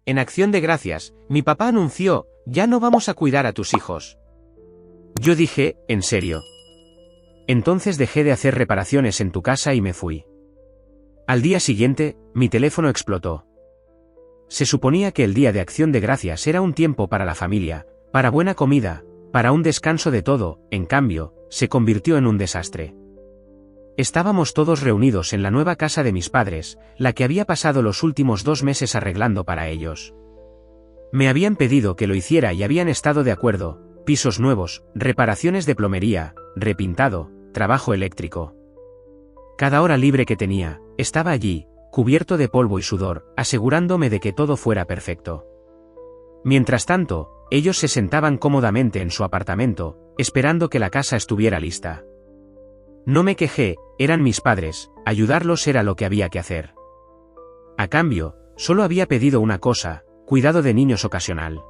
en Acción de Gracias, mi papá anunció, ya no vamos a cuidar a tus hijos. Yo dije, ¿en serio? Entonces dejé de hacer reparaciones en tu casa y me fui. Al día siguiente, mi teléfono explotó. Se suponía que el Día de Acción de Gracias era un tiempo para la familia, para buena comida, para un descanso de todo, en cambio, se convirtió en un desastre. Estábamos todos reunidos en la nueva casa de mis padres, la que había pasado los últimos 2 meses arreglando para ellos. Me habían pedido que lo hiciera y habían estado de acuerdo: pisos nuevos, reparaciones de plomería, repintado, trabajo eléctrico. Cada hora libre que tenía, estaba allí, cubierto de polvo y sudor, asegurándome de que todo fuera perfecto. Mientras tanto, ellos se sentaban cómodamente en su apartamento, esperando que la casa estuviera lista. No me quejé, eran mis padres, ayudarlos era lo que había que hacer. A cambio, solo había pedido una cosa: cuidado de niños ocasional.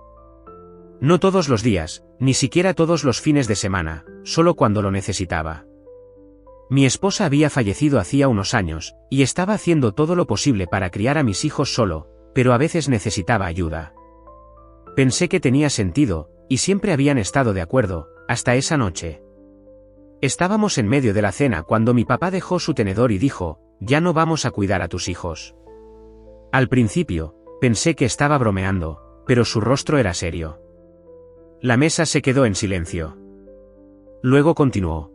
No todos los días, ni siquiera todos los fines de semana, solo cuando lo necesitaba. Mi esposa había fallecido hacía unos años, y estaba haciendo todo lo posible para criar a mis hijos solo, pero a veces necesitaba ayuda. Pensé que tenía sentido, y siempre habían estado de acuerdo, hasta esa noche. Estábamos en medio de la cena cuando mi papá dejó su tenedor y dijo, ya no vamos a cuidar a tus hijos. Al principio, pensé que estaba bromeando, pero su rostro era serio. La mesa se quedó en silencio. Luego continuó.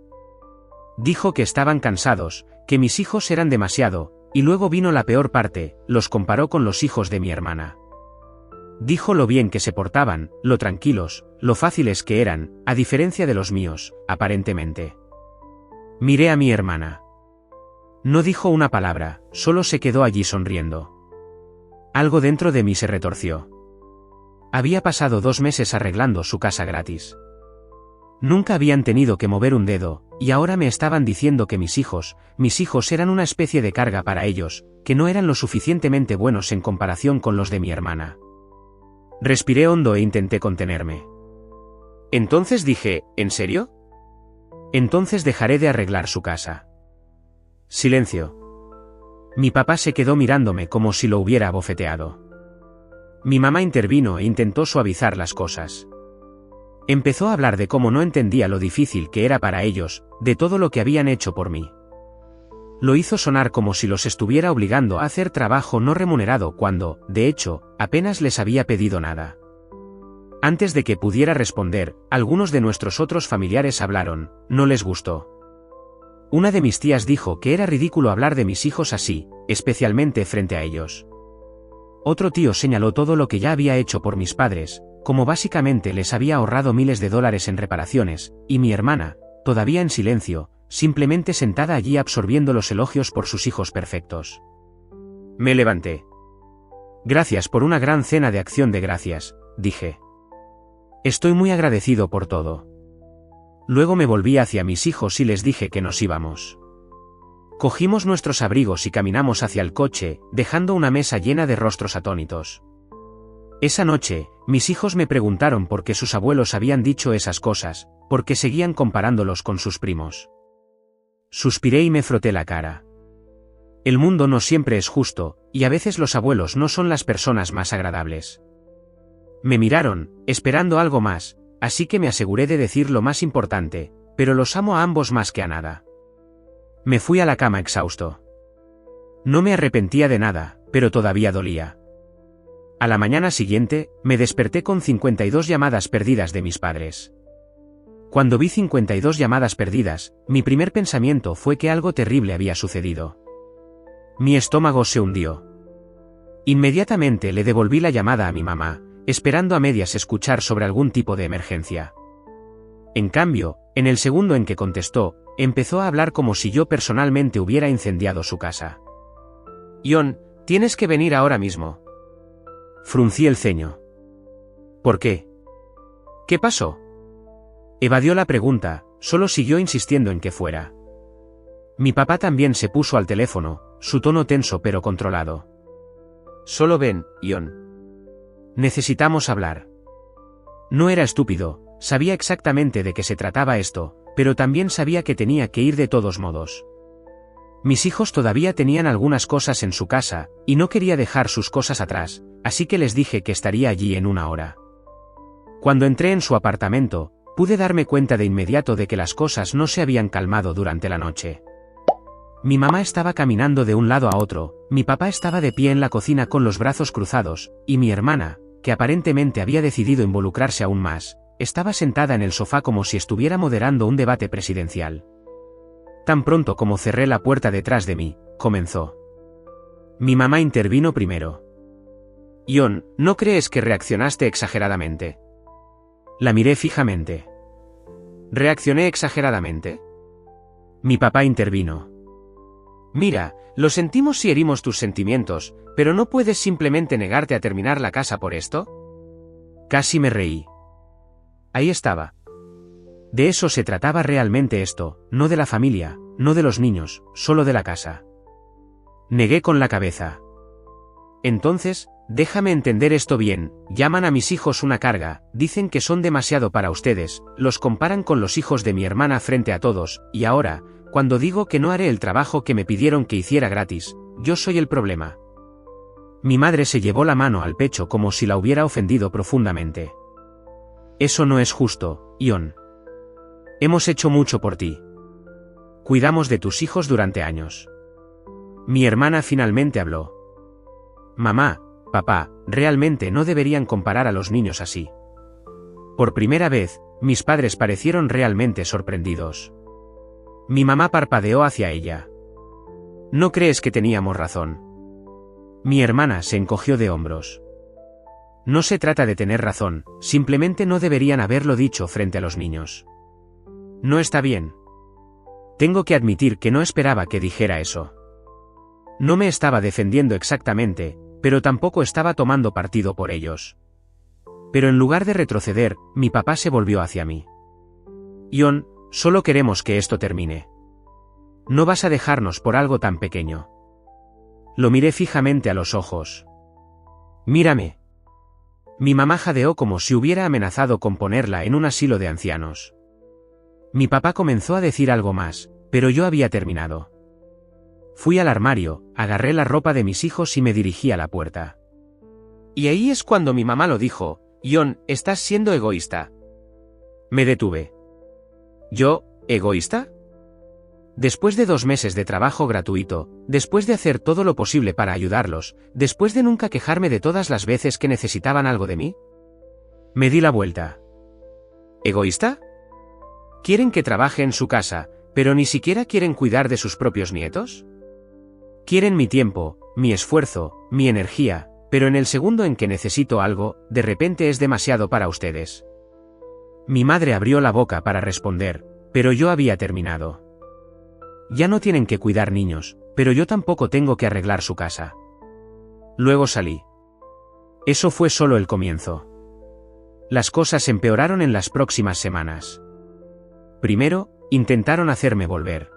Dijo que estaban cansados, que mis hijos eran demasiado, y luego vino la peor parte: los comparó con los hijos de mi hermana. Dijo lo bien que se portaban, lo tranquilos, lo fáciles que eran, a diferencia de los míos, aparentemente. Miré a mi hermana. No dijo una palabra, solo se quedó allí sonriendo. Algo dentro de mí se retorció. Había pasado 2 meses arreglando su casa gratis. Nunca habían tenido que mover un dedo, y ahora me estaban diciendo que mis hijos eran una especie de carga para ellos, que no eran lo suficientemente buenos en comparación con los de mi hermana. Respiré hondo e intenté contenerme. Entonces dije, ¿en serio? Entonces dejaré de arreglar su casa. Silencio. Mi papá se quedó mirándome como si lo hubiera abofeteado. Mi mamá intervino e intentó suavizar las cosas. Empezó a hablar de cómo no entendía lo difícil que era para ellos, de todo lo que habían hecho por mí. Lo hizo sonar como si los estuviera obligando a hacer trabajo no remunerado cuando, de hecho, apenas les había pedido nada. Antes de que pudiera responder, algunos de nuestros otros familiares hablaron. No les gustó. Una de mis tías dijo que era ridículo hablar de mis hijos así, especialmente frente a ellos. Otro tío señaló todo lo que ya había hecho por mis padres, como básicamente les había ahorrado miles de dólares en reparaciones, y mi hermana, todavía en silencio, simplemente sentada allí absorbiendo los elogios por sus hijos perfectos. Me levanté. Gracias por una gran cena de Acción de Gracias, dije. Estoy muy agradecido por todo. Luego me volví hacia mis hijos y les dije que nos íbamos. Cogimos nuestros abrigos y caminamos hacia el coche, dejando una mesa llena de rostros atónitos. Esa noche, mis hijos me preguntaron por qué sus abuelos habían dicho esas cosas, por qué seguían comparándolos con sus primos. Suspiré y me froté la cara. El mundo no siempre es justo, y a veces los abuelos no son las personas más agradables. Me miraron, esperando algo más, así que me aseguré de decir lo más importante: pero los amo a ambos más que a nada. Me fui a la cama exhausto. No me arrepentía de nada, pero todavía dolía. A la mañana siguiente, me desperté con 52 llamadas perdidas de mis padres. Cuando vi 52 llamadas perdidas, mi primer pensamiento fue que algo terrible había sucedido. Mi estómago se hundió. Inmediatamente le devolví la llamada a mi mamá, esperando a medias escuchar sobre algún tipo de emergencia. En cambio, en el segundo en que contestó, empezó a hablar como si yo personalmente hubiera incendiado su casa. John, tienes que venir ahora mismo. Fruncí el ceño. ¿Por qué? ¿Qué pasó? Evadió la pregunta, solo siguió insistiendo en que fuera. Mi papá también se puso al teléfono, su tono tenso pero controlado. Solo ven, John. Necesitamos hablar. No era estúpido, sabía exactamente de qué se trataba esto, pero también sabía que tenía que ir de todos modos. Mis hijos todavía tenían algunas cosas en su casa, y no quería dejar sus cosas atrás, así que les dije que estaría allí en una hora. Cuando entré en su apartamento, pude darme cuenta de inmediato de que las cosas no se habían calmado durante la noche. Mi mamá estaba caminando de un lado a otro, mi papá estaba de pie en la cocina con los brazos cruzados, y mi hermana, que aparentemente había decidido involucrarse aún más, estaba sentada en el sofá como si estuviera moderando un debate presidencial. Tan pronto como cerré la puerta detrás de mí, comenzó. Mi mamá intervino primero. Ion, ¿no crees que reaccionaste exageradamente? La miré fijamente. ¿Reaccioné exageradamente? Mi papá intervino. Mira, lo sentimos si herimos tus sentimientos, pero ¿no puedes simplemente negarte a terminar la casa por esto? Casi me reí. Ahí estaba. De eso se trataba realmente esto, no de la familia, no de los niños, solo de la casa. Negué con la cabeza. Entonces, déjame entender esto bien, llaman a mis hijos una carga, dicen que son demasiado para ustedes, los comparan con los hijos de mi hermana frente a todos, y ahora, cuando digo que no haré el trabajo que me pidieron que hiciera gratis, yo soy el problema. Mi madre se llevó la mano al pecho como si la hubiera ofendido profundamente. Eso no es justo, Ion. Hemos hecho mucho por ti. Cuidamos de tus hijos durante años. Mi hermana finalmente habló. Mamá, papá, realmente no deberían comparar a los niños así. Por primera vez, mis padres parecieron realmente sorprendidos. Mi mamá parpadeó hacia ella. ¿No crees que teníamos razón? Mi hermana se encogió de hombros. No se trata de tener razón, simplemente no deberían haberlo dicho frente a los niños. No está bien. Tengo que admitir que no esperaba que dijera eso. No me estaba defendiendo exactamente, pero tampoco estaba tomando partido por ellos. Pero en lugar de retroceder, mi papá se volvió hacia mí. Ion, solo queremos que esto termine. No vas a dejarnos por algo tan pequeño. Lo miré fijamente a los ojos. Mírame. Mi mamá jadeó como si hubiera amenazado con ponerla en un asilo de ancianos. Mi papá comenzó a decir algo más, pero yo había terminado. Fui al armario, agarré la ropa de mis hijos y me dirigí a la puerta. Y ahí es cuando mi mamá lo dijo, Ion, estás siendo egoísta. Me detuve. ¿Yo, egoísta? Después de 2 meses de trabajo gratuito, después de hacer todo lo posible para ayudarlos, después de nunca quejarme de todas las veces que necesitaban algo de mí. Me di la vuelta. ¿Egoísta? ¿Quieren que trabaje en su casa, pero ni siquiera quieren cuidar de sus propios nietos? Quieren mi tiempo, mi esfuerzo, mi energía, pero en el segundo en que necesito algo, de repente es demasiado para ustedes. Mi madre abrió la boca para responder, pero yo había terminado. Ya no tienen que cuidar niños, pero yo tampoco tengo que arreglar su casa. Luego salí. Eso fue solo el comienzo. Las cosas empeoraron en las próximas semanas. Primero, intentaron hacerme volver.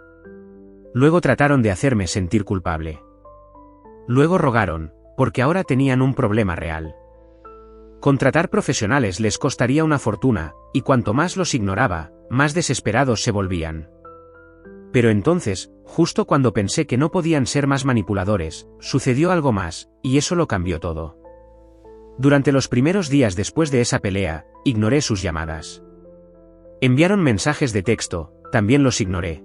Luego trataron de hacerme sentir culpable. Luego rogaron, porque ahora tenían un problema real. Contratar profesionales les costaría una fortuna, y cuanto más los ignoraba, más desesperados se volvían. Pero entonces, justo cuando pensé que no podían ser más manipuladores, sucedió algo más, y eso lo cambió todo. Durante los primeros días después de esa pelea, ignoré sus llamadas. Enviaron mensajes de texto, también los ignoré.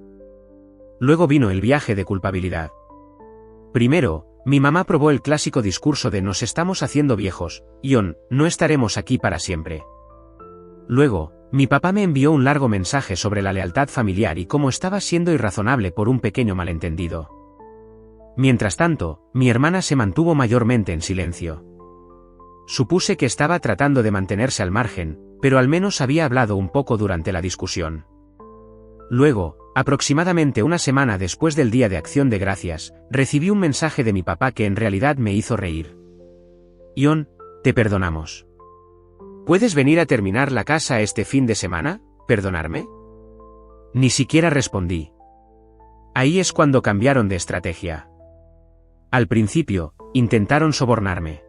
Luego vino el viaje de culpabilidad. Primero, mi mamá probó el clásico discurso de nos estamos haciendo viejos, Ion, no estaremos aquí para siempre. Luego, mi papá me envió un largo mensaje sobre la lealtad familiar y cómo estaba siendo irrazonable por un pequeño malentendido. Mientras tanto, mi hermana se mantuvo mayormente en silencio. Supuse que estaba tratando de mantenerse al margen, pero al menos había hablado un poco durante la discusión. Luego, aproximadamente una semana después del Día de Acción de Gracias, recibí un mensaje de mi papá que en realidad me hizo reír. Ion, te perdonamos. ¿Puedes venir a terminar la casa este fin de semana? ¿Perdonarme? Ni siquiera respondí. Ahí es cuando cambiaron de estrategia. Al principio, intentaron sobornarme.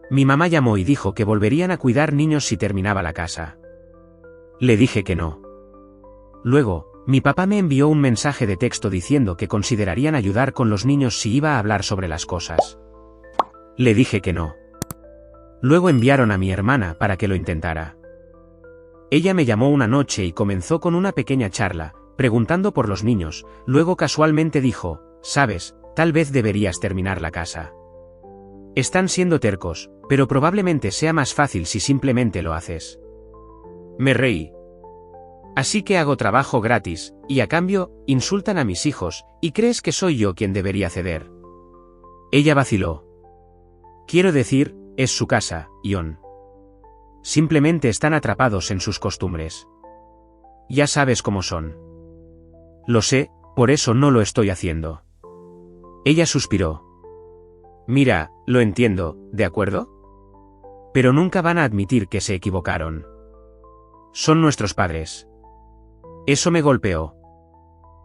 Mi mamá llamó y dijo que volverían a cuidar niños si terminaba la casa. Le dije que no. Luego, Mi papá me envió un mensaje de texto diciendo que considerarían ayudar con los niños si iba a hablar sobre las cosas. Le dije que no. Luego enviaron a mi hermana para que lo intentara. Ella me llamó una noche y comenzó con una pequeña charla, preguntando por los niños, luego casualmente dijo, «Sabes, tal vez deberías terminar la casa. Están siendo tercos, pero probablemente sea más fácil si simplemente lo haces». Me reí. Así que hago trabajo gratis, y a cambio, insultan a mis hijos, ¿y crees que soy yo quien debería ceder? Ella vaciló. Quiero decir, es su casa, Ion. Simplemente están atrapados en sus costumbres. Ya sabes cómo son. Lo sé, por eso no lo estoy haciendo. Ella suspiró. Mira, lo entiendo, ¿de acuerdo? Pero nunca van a admitir que se equivocaron. Son nuestros padres. Eso me golpeó.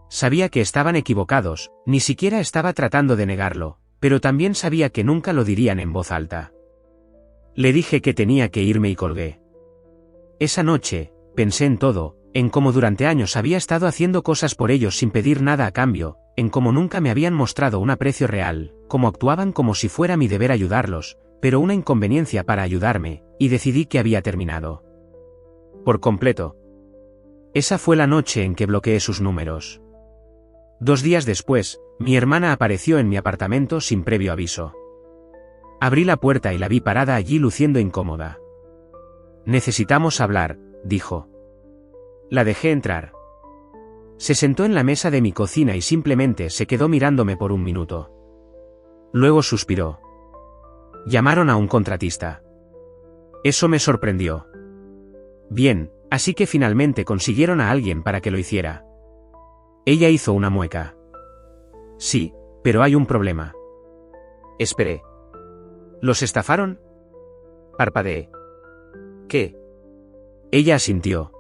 Sabía que estaban equivocados, ni siquiera estaba tratando de negarlo, pero también sabía que nunca lo dirían en voz alta. Le dije que tenía que irme y colgué. Esa noche, pensé en todo, en cómo durante años había estado haciendo cosas por ellos sin pedir nada a cambio, en cómo nunca me habían mostrado un aprecio real, cómo actuaban como si fuera mi deber ayudarlos, pero una inconveniencia para ayudarme, y decidí que había terminado. Por completo. Esa fue la noche en que bloqueé sus números. 2 días después, mi hermana apareció en mi apartamento sin previo aviso. Abrí la puerta y la vi parada allí luciendo incómoda. «Necesitamos hablar», dijo. La dejé entrar. Se sentó en la mesa de mi cocina y simplemente se quedó mirándome por un minuto. Luego suspiró. Llamaron a un contratista. Eso me sorprendió. Bien, así que finalmente consiguieron a alguien para que lo hiciera. Ella hizo una mueca. Sí, pero hay un problema. Esperé. ¿Los estafaron? Parpadeé. ¿Qué? Ella asintió.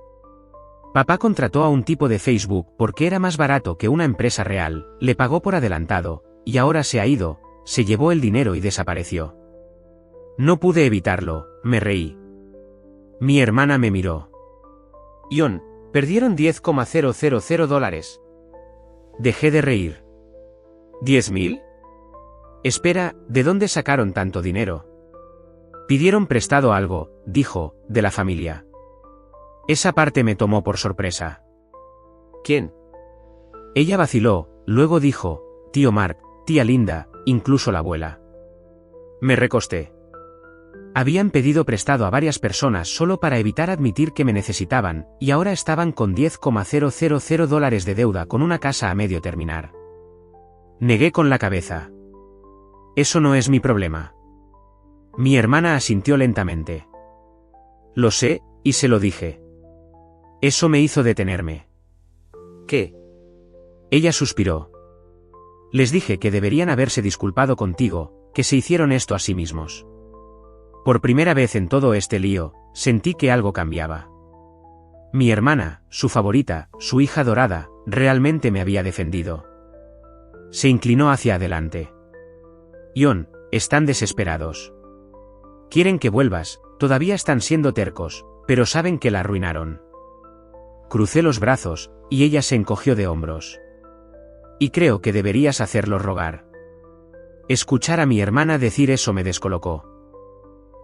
Papá contrató a un tipo de Facebook porque era más barato que una empresa real, le pagó por adelantado, y ahora se ha ido, se llevó el dinero y desapareció. No pude evitarlo, me reí. Mi hermana me miró. Ion, perdieron $10,000. Dejé de reír. ¿10.000? Espera, ¿de dónde sacaron tanto dinero? Pidieron prestado algo, dijo, de la familia. Esa parte me tomó por sorpresa. ¿Quién? Ella vaciló, luego dijo, tío Mark, tía Linda, incluso la abuela. Me recosté. Habían pedido prestado a varias personas solo para evitar admitir que me necesitaban, y ahora estaban con $10,000 de deuda con una casa a medio terminar. Negué con la cabeza. Eso no es mi problema. Mi hermana asintió lentamente. Lo sé, y se lo dije. Eso me hizo detenerme. ¿Qué? Ella suspiró. Les dije que deberían haberse disculpado contigo, que se hicieron esto a sí mismos. Por primera vez en todo este lío, sentí que algo cambiaba. Mi hermana, su favorita, su hija dorada, realmente me había defendido. Se inclinó hacia adelante. Ion, están desesperados. Quieren que vuelvas, todavía están siendo tercos, pero saben que la arruinaron. Crucé los brazos, y ella se encogió de hombros. Y creo que deberías hacerlos rogar. Escuchar a mi hermana decir eso me descolocó.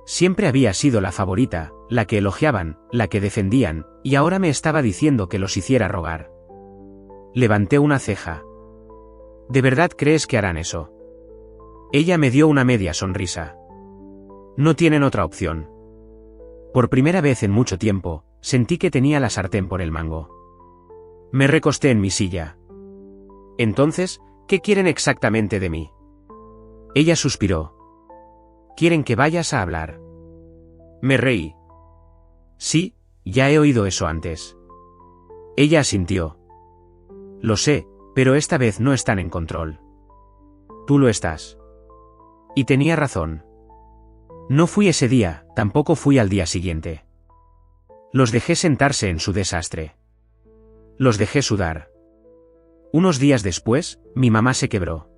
Siempre había sido la favorita, la que elogiaban, la que defendían, y ahora me estaba diciendo que los hiciera rogar. Levanté una ceja. ¿De verdad crees que harán eso? Ella me dio una media sonrisa. No tienen otra opción. Por primera vez en mucho tiempo, sentí que tenía la sartén por el mango. Me recosté en mi silla. Entonces, ¿qué quieren exactamente de mí? Ella suspiró. Quieren que vayas a hablar. Me reí. Sí, ya he oído eso antes. Ella asintió. Lo sé, pero esta vez no están en control. Tú lo estás. Y tenía razón. No fui ese día, tampoco fui al día siguiente. Los dejé sentarse en su desastre. Los dejé sudar. Unos días después, mi mamá se quebró.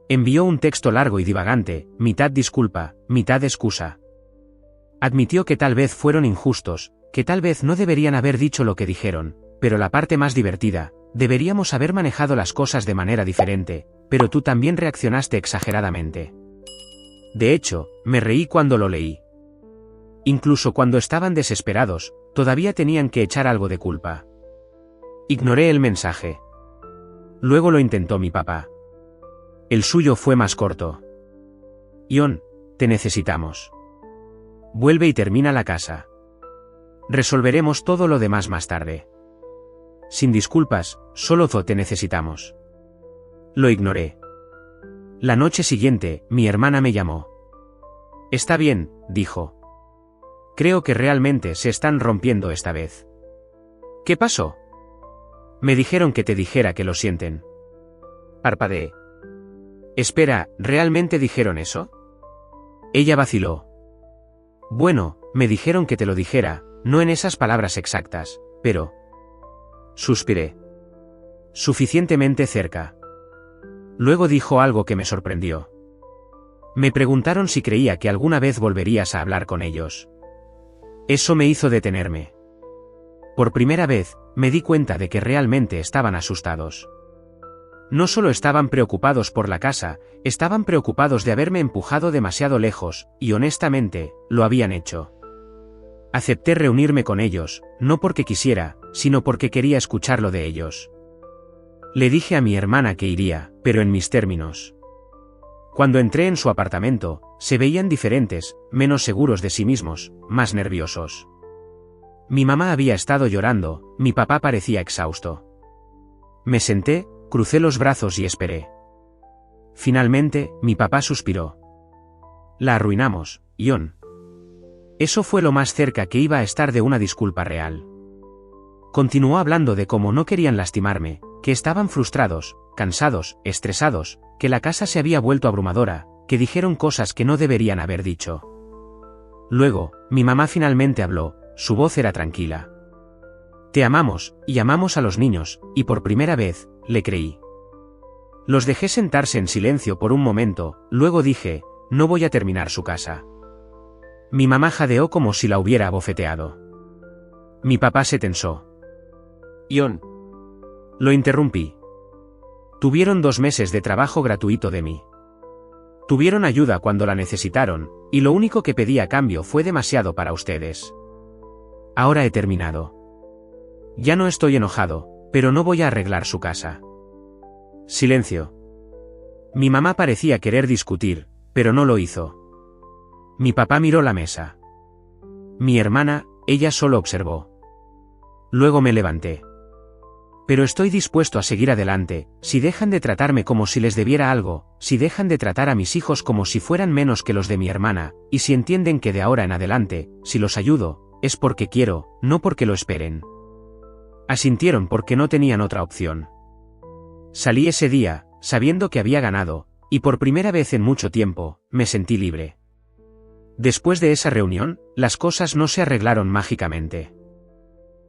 Envió un texto largo y divagante, mitad disculpa, mitad excusa. Admitió que tal vez fueron injustos, que tal vez no deberían haber dicho lo que dijeron, pero la parte más divertida, deberíamos haber manejado las cosas de manera diferente, pero tú también reaccionaste exageradamente. De hecho, me reí cuando lo leí. Incluso cuando estaban desesperados, todavía tenían que echar algo de culpa. Ignoré el mensaje. Luego lo intentó mi papá. El suyo fue más corto. Ion, te necesitamos. Vuelve y termina la casa. Resolveremos todo lo demás más tarde. Sin disculpas, solo te necesitamos. Lo ignoré. La noche siguiente, mi hermana me llamó. Está bien, dijo. Creo que realmente se están rompiendo esta vez. ¿Qué pasó? Me dijeron que te dijera que lo sienten. Parpadeé. Espera, ¿realmente dijeron eso? Ella vaciló. Bueno, me dijeron que te lo dijera, no en esas palabras exactas, pero... Suspiré. Suficientemente cerca. Luego dijo algo que me sorprendió. Me preguntaron si creía que alguna vez volverías a hablar con ellos. Eso me hizo detenerme. Por primera vez, me di cuenta de que realmente estaban asustados. No solo estaban preocupados por la casa, estaban preocupados de haberme empujado demasiado lejos, y honestamente, lo habían hecho. Acepté reunirme con ellos, no porque quisiera, sino porque quería escucharlo de ellos. Le dije a mi hermana que iría, pero en mis términos. Cuando entré en su apartamento, se veían diferentes, menos seguros de sí mismos, más nerviosos. Mi mamá había estado llorando, mi papá parecía exhausto. Me senté, crucé los brazos y esperé. Finalmente, mi papá suspiró. La arruinamos, Ion. Eso fue lo más cerca que iba a estar de una disculpa real. Continuó hablando de cómo no querían lastimarme, que estaban frustrados, cansados, estresados, que la casa se había vuelto abrumadora, que dijeron cosas que no deberían haber dicho. Luego, mi mamá finalmente habló, su voz era tranquila. Te amamos, y amamos a los niños, y por primera vez, le creí. Los dejé sentarse en silencio por un momento, luego dije, no voy a terminar su casa. Mi mamá jadeó como si la hubiera abofeteado. Mi papá se tensó. Ion. Lo interrumpí. Tuvieron 2 meses de trabajo gratuito de mí. Tuvieron ayuda cuando la necesitaron, y lo único que pedí a cambio fue demasiado para ustedes. Ahora he terminado. Ya no estoy enojado, pero no voy a arreglar su casa. Silencio. Mi mamá parecía querer discutir, pero no lo hizo. Mi papá miró la mesa. Mi hermana, ella solo observó. Luego me levanté. Pero estoy dispuesto a seguir adelante, si dejan de tratarme como si les debiera algo, si dejan de tratar a mis hijos como si fueran menos que los de mi hermana, y si entienden que de ahora en adelante, si los ayudo, es porque quiero, no porque lo esperen. Asintieron porque no tenían otra opción. Salí ese día, sabiendo que había ganado, y por primera vez en mucho tiempo, me sentí libre. Después de esa reunión, las cosas no se arreglaron mágicamente.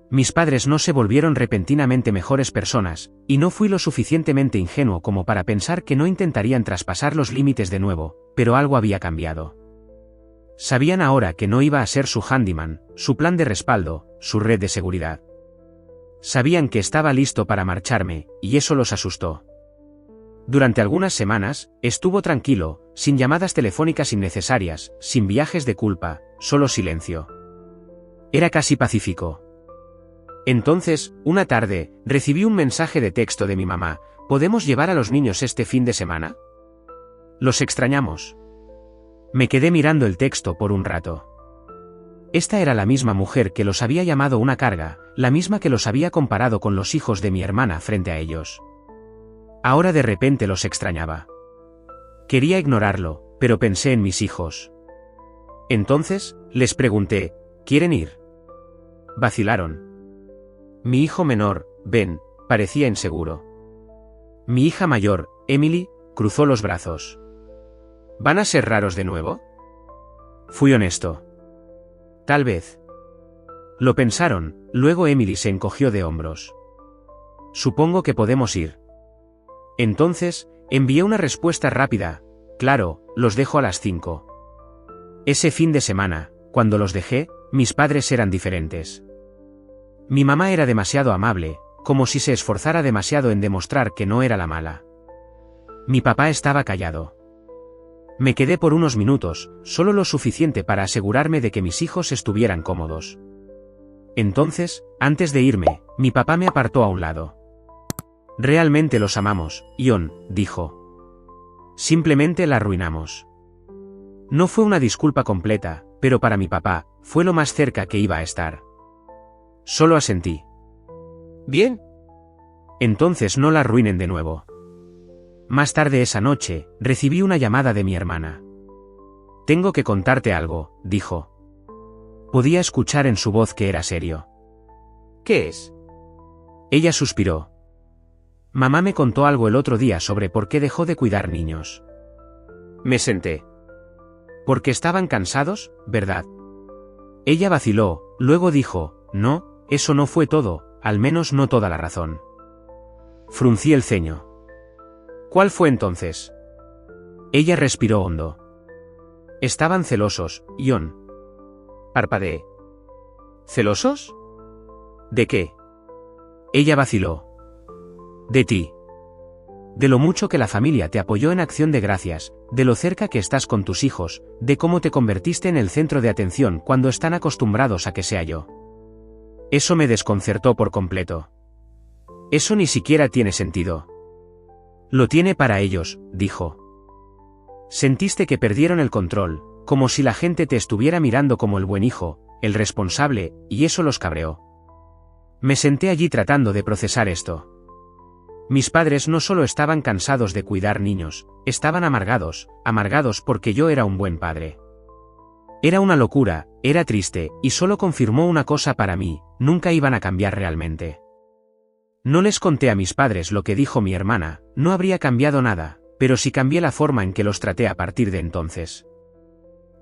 Mis padres no se volvieron repentinamente mejores personas, y no fui lo suficientemente ingenuo como para pensar que no intentarían traspasar los límites de nuevo, pero algo había cambiado. Sabían ahora que no iba a ser su handyman, su plan de respaldo, su red de seguridad. Sabían que estaba listo para marcharme, y eso los asustó. Durante algunas semanas, estuvo tranquilo, sin llamadas telefónicas innecesarias, sin viajes de culpa, solo silencio. Era casi pacífico. Entonces, una tarde, recibí un mensaje de texto de mi mamá: ¿podemos llevar a los niños este fin de semana? Los extrañamos. Me quedé mirando el texto por un rato. Esta era la misma mujer que los había llamado una carga, la misma que los había comparado con los hijos de mi hermana frente a ellos. Ahora de repente los extrañaba. Quería ignorarlo, pero pensé en mis hijos. Entonces, les pregunté, ¿quieren ir? Vacilaron. Mi hijo menor, Ben, parecía inseguro. Mi hija mayor, Emily, cruzó los brazos. ¿Van a ser raros de nuevo? Fui honesto. Tal vez. Lo pensaron, luego Emily se encogió de hombros. Supongo que podemos ir. Entonces, envié una respuesta rápida: claro, los dejo a las 5. Ese fin de semana, cuando los dejé, mis padres eran diferentes. Mi mamá era demasiado amable, como si se esforzara demasiado en demostrar que no era la mala. Mi papá estaba callado. Me quedé por unos minutos, solo lo suficiente para asegurarme de que mis hijos estuvieran cómodos. Entonces, antes de irme, mi papá me apartó a un lado. Realmente los amamos, Ion, dijo. Simplemente la arruinamos. No fue una disculpa completa, pero para mi papá, fue lo más cerca que iba a estar. Solo asentí. Bien. Entonces no la arruinen de nuevo. Más tarde esa noche, recibí una llamada de mi hermana. Tengo que contarte algo, dijo. Podía escuchar en su voz que era serio. ¿Qué es? Ella suspiró. Mamá me contó algo el otro día sobre por qué dejó de cuidar niños. Me senté. Porque estaban cansados, ¿verdad? Ella vaciló, luego dijo, no, eso no fue todo, al menos no toda la razón. Fruncí el ceño. ¿Cuál fue entonces? Ella respiró hondo. Estaban celosos, Ion. Parpadeé. ¿Celosos? ¿De qué? Ella vaciló. De ti. De lo mucho que la familia te apoyó en Acción de Gracias, de lo cerca que estás con tus hijos, de cómo te convertiste en el centro de atención cuando están acostumbrados a que sea yo. Eso me desconcertó por completo. Eso ni siquiera tiene sentido. Lo tiene para ellos, dijo. Sentiste que perdieron el control, como si la gente te estuviera mirando como el buen hijo, el responsable, y eso los cabreó. Me senté allí tratando de procesar esto. Mis padres no solo estaban cansados de cuidar niños, estaban amargados porque yo era un buen padre. Era una locura, era triste, y solo confirmó una cosa para mí, nunca iban a cambiar realmente. No les conté a mis padres lo que dijo mi hermana, no habría cambiado nada, pero sí cambié la forma en que los traté a partir de entonces.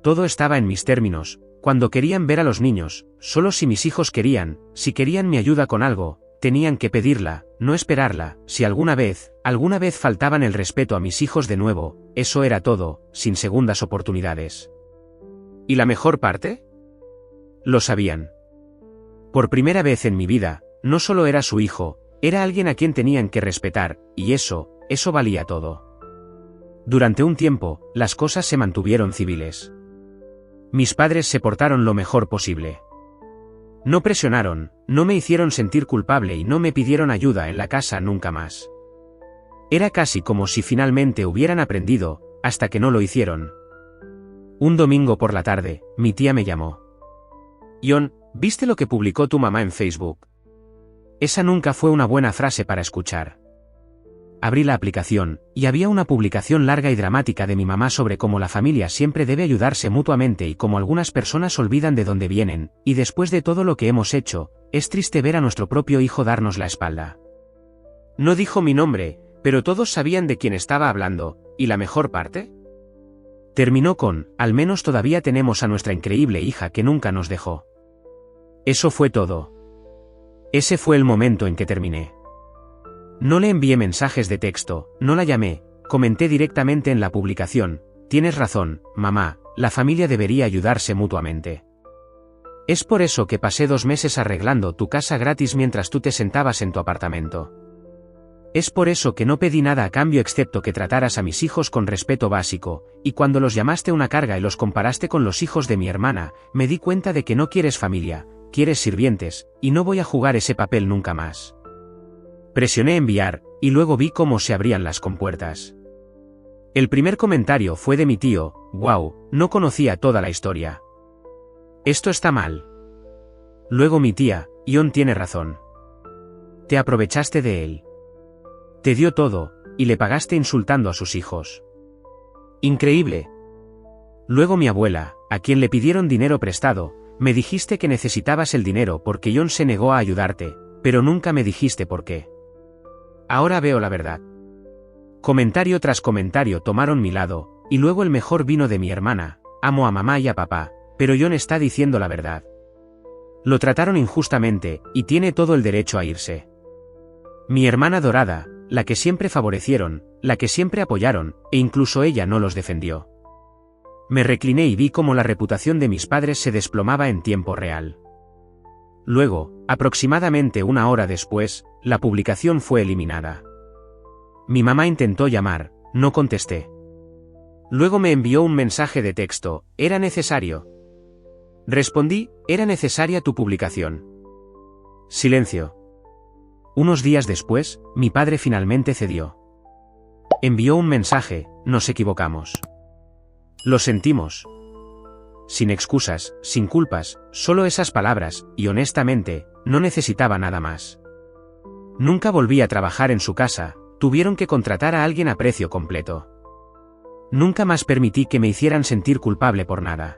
Todo estaba en mis términos, cuando querían ver a los niños, solo si mis hijos querían, si querían mi ayuda con algo, tenían que pedirla, no esperarla, si alguna vez faltaban el respeto a mis hijos de nuevo, eso era todo, sin segundas oportunidades. ¿Y la mejor parte? Lo sabían. Por primera vez en mi vida, no solo era su hijo, era alguien a quien tenían que respetar, y eso valía todo. Durante un tiempo, las cosas se mantuvieron civiles. Mis padres se portaron lo mejor posible. No presionaron, no me hicieron sentir culpable y no me pidieron ayuda en la casa nunca más. Era casi como si finalmente hubieran aprendido, hasta que no lo hicieron. Un domingo por la tarde, mi tía me llamó. Ion, ¿viste lo que publicó tu mamá en Facebook? Esa nunca fue una buena frase para escuchar. Abrí la aplicación, y había una publicación larga y dramática de mi mamá sobre cómo la familia siempre debe ayudarse mutuamente y cómo algunas personas olvidan de dónde vienen, y después de todo lo que hemos hecho, es triste ver a nuestro propio hijo darnos la espalda. No dijo mi nombre, pero todos sabían de quién estaba hablando, ¿y la mejor parte? Terminó con, al menos todavía tenemos a nuestra increíble hija que nunca nos dejó. Eso fue todo. Ese fue el momento en que terminé. No le envié mensajes de texto, no la llamé, comenté directamente en la publicación, tienes razón, mamá, la familia debería ayudarse mutuamente. Es por eso que pasé 2 meses arreglando tu casa gratis mientras tú te sentabas en tu apartamento. Es por eso que no pedí nada a cambio excepto que trataras a mis hijos con respeto básico, y cuando los llamaste una carga y los comparaste con los hijos de mi hermana, me di cuenta de que no quieres familia, quieres sirvientes, y no voy a jugar ese papel nunca más. Presioné enviar, y luego vi cómo se abrían las compuertas. El primer comentario fue de mi tío, wow, no conocía toda la historia. Esto está mal. Luego mi tía, Ion tiene razón. Te aprovechaste de él. Te dio todo, y le pagaste insultando a sus hijos. Increíble. Luego mi abuela, a quien le pidieron dinero prestado, me dijiste que necesitabas el dinero porque Ion se negó a ayudarte, pero nunca me dijiste por qué. Ahora veo la verdad. Comentario tras comentario tomaron mi lado, y luego el mejor vino de mi hermana, amo a mamá y a papá, pero Ion está diciendo la verdad. Lo trataron injustamente, y tiene todo el derecho a irse. Mi hermana dorada, la que siempre favorecieron, la que siempre apoyaron, e incluso ella no los defendió. Me recliné y vi cómo la reputación de mis padres se desplomaba en tiempo real. Luego, aproximadamente una hora después, la publicación fue eliminada. Mi mamá intentó llamar, no contesté. Luego me envió un mensaje de texto, ¿era necesario? Respondí, era necesaria tu publicación. Silencio. Unos días después, mi padre finalmente cedió. Envió un mensaje, nos equivocamos. Lo sentimos. Sin excusas, sin culpas, solo esas palabras, y honestamente, no necesitaba nada más. Nunca volví a trabajar en su casa, tuvieron que contratar a alguien a precio completo. Nunca más permití que me hicieran sentir culpable por nada.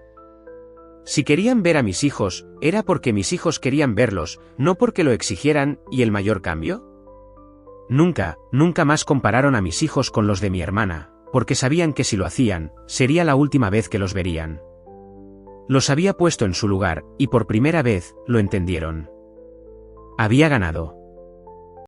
Si querían ver a mis hijos, era porque mis hijos querían verlos, no porque lo exigieran, ¿y el mayor cambio? Nunca más compararon a mis hijos con los de mi hermana, porque sabían que si lo hacían, sería la última vez que los verían. Los había puesto en su lugar, y por primera vez, lo entendieron. Había ganado.